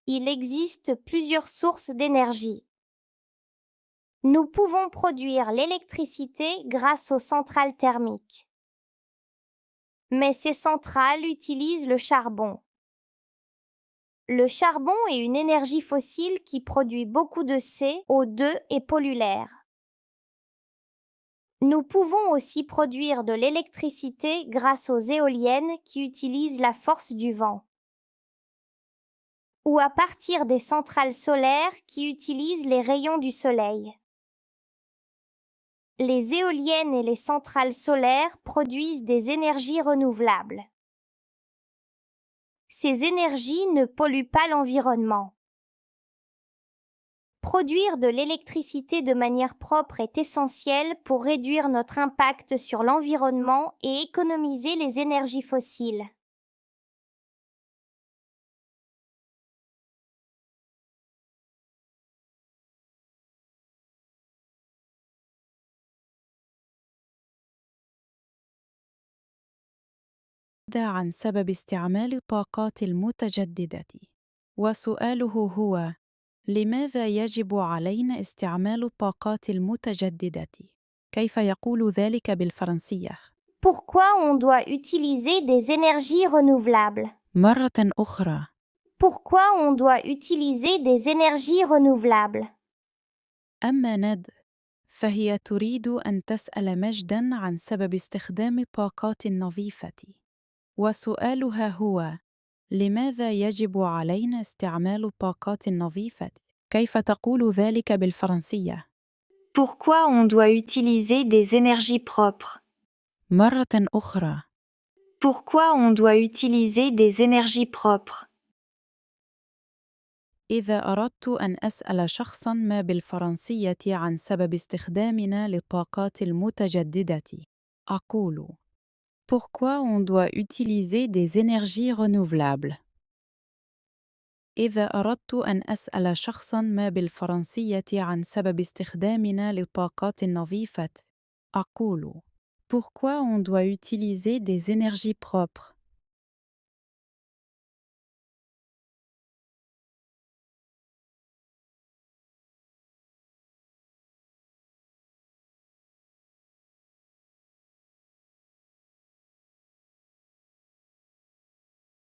Il existe plusieurs sources d'énergie. Nous pouvons produire l'électricité grâce aux centrales thermiques. Mais ces centrales utilisent le charbon. Le charbon est une énergie fossile qui produit beaucoup de CO2 et pollue l'air. Nous pouvons aussi produire de l'électricité grâce aux éoliennes qui utilisent la force du vent, ou à partir des centrales solaires qui utilisent les rayons du soleil. Les éoliennes et les centrales solaires produisent des énergies renouvelables. Ces énergies ne polluent pas l'environnement. Produire de l'électricité de manière propre est essentiel pour réduire notre impact sur l'environnement et économiser les énergies fossiles. عن سبب استعمال الطاقات المتجددة. وسؤاله هو: لماذا يجب علينا استعمال الطاقات المتجددة؟ كيف يقول ذلك بالفرنسية؟ Pourquoi on doit utiliser des énergies renouvelables? مرة أخرى. Pourquoi on doit utiliser des énergies renouvelables? أما ند فهي تريد أن تسأل مجداً عن سبب استخدام الطاقات النظيفة. وسؤالها هو: لماذا يجب علينا استعمال الطاقات النظيفة؟ كيف تقول ذلك بالفرنسية؟ Pourquoi on doit utiliser des énergies propres? مرة أخرى. Pourquoi on doit utiliser des énergies propres? إذا أردت أن أسأل شخصاً ما بالفرنسية عن سبب استخدامنا للطاقات المتجددة، أقول: Pourquoi on doit utiliser des énergies renouvelables؟ إذا أردت أن أسأل شخصاً ما بالفرنسية عن سبب استخدامنا للطاقات النظيفة، أقول: Pourquoi on doit utiliser des énergies propres؟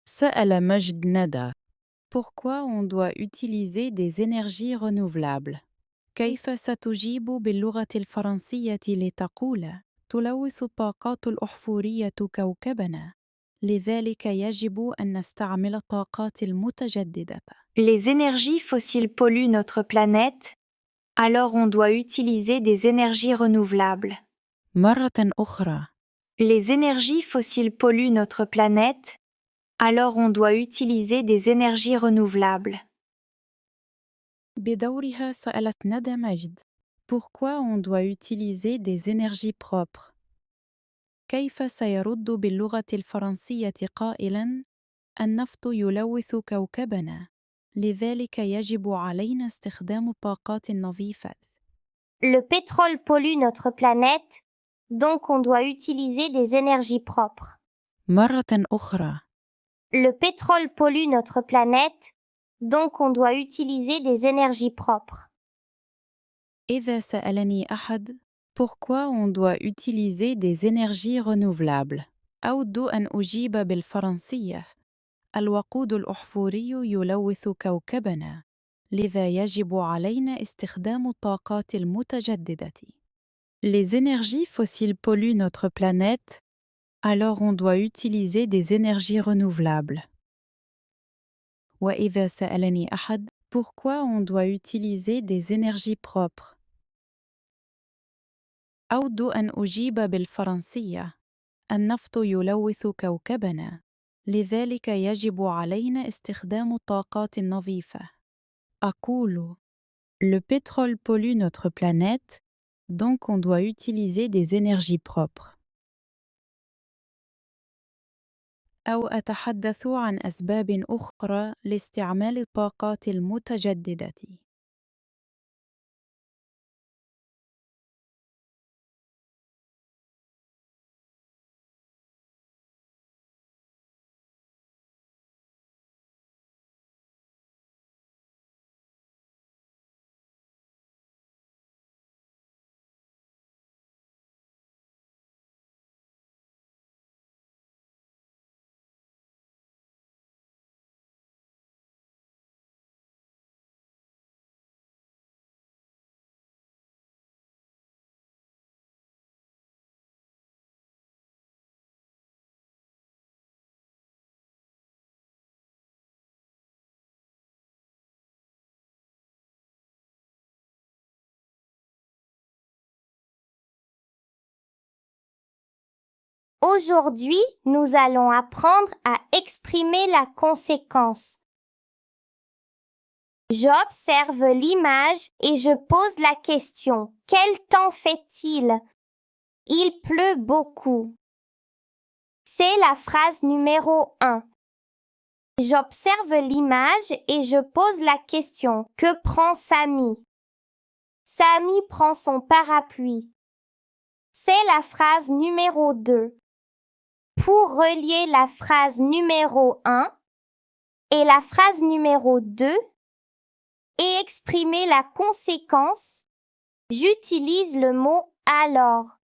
سأل مجد ندى: Pourquoi on doit utiliser des énergies renouvelables؟ كيف ستجيب باللغة الفرنسية لتقول: تلوث الطاقات الأحفورية كوكبنا، لذلك يجب أن نستعمل الطاقات المتجددة. Les énergies fossiles polluent notre planète, alors on doit utiliser des énergies renouvelables. مرة أخرى. Les énergies fossiles polluent notre planète, alors on doit utiliser des énergies renouvelables. بدورها سألت ندى مجد: Pourquoi on doit utiliser des énergies propres؟ كيف سيرد باللغة الفرنسية قائلاً: النفط يلوث كوكبنا، لذلك يجب علينا استخدام الطاقات النظيفة. Le pétrole pollue notre planète, donc on doit utiliser des énergies propres. مرة أخرى. Le pétrole pollue notre planète, donc on doit utiliser des énergies propres. إذا سألني أحد: Pourquoi on doit utiliser des énergies renouvelables؟ أود أن أجيب بالفرنسية: الوقود الأحفوري يلوث كوكبنا، لذا يجب علينا استخدام الطاقات المتجددة. Les énergies fossiles polluent notre planète, alors on doit utiliser des énergies renouvelables. وإذا سألني أحد: Pourquoi on doit utiliser des énergies propres؟ أود أن أجيب بالفرنسية: النفط يلوث كوكبنا، لذلك يجب علينا استخدام الطاقات النظيفة. أقول: Le pétrole pollue notre planète, donc on doit utiliser des énergies propres. أو أتحدث عن أسباب أخرى لاستعمال الطاقات المتجددة. Aujourd'hui, nous allons apprendre à exprimer la conséquence. J'observe l'image et je pose la question. Quel temps fait-il? Il pleut beaucoup. C'est la phrase numéro 1. J'observe l'image et je pose la question. Que prend Samy? Samy prend son parapluie. C'est la phrase numéro 2. Pour relier la phrase numéro 1 et la phrase numéro 2 et exprimer la conséquence, j'utilise le mot alors.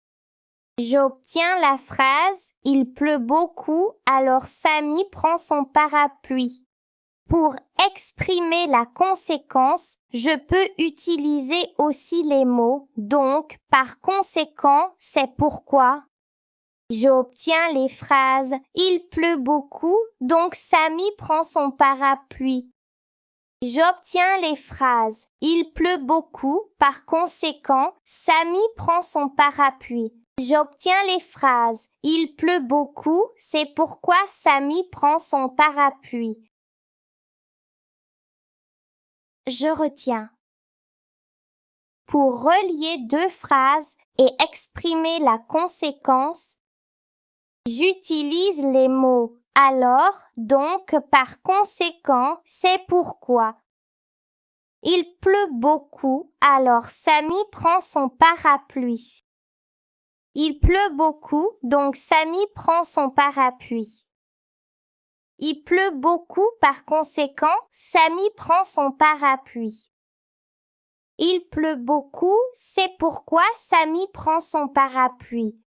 J'obtiens la phrase « Il pleut beaucoup, alors Samy prend son parapluie ». Pour exprimer la conséquence, je peux utiliser aussi les mots « donc »,« par conséquent »,« c'est pourquoi ». J'obtiens les phrases « Il pleut beaucoup, donc Samy prend son parapluie ». J'obtiens les phrases « Il pleut beaucoup, par conséquent, Samy prend son parapluie ». J'obtiens les phrases « Il pleut beaucoup, c'est pourquoi Samy prend son parapluie ». Je retiens. Pour relier deux phrases et exprimer la conséquence, j'utilise les mots « alors »,« donc »,« par conséquent »,« c'est pourquoi ». Il pleut beaucoup, alors Samy prend son parapluie. Il pleut beaucoup, donc Samy prend son parapluie. Il pleut beaucoup, par conséquent, Samy prend son parapluie. Il pleut beaucoup, c'est pourquoi Samy prend son parapluie.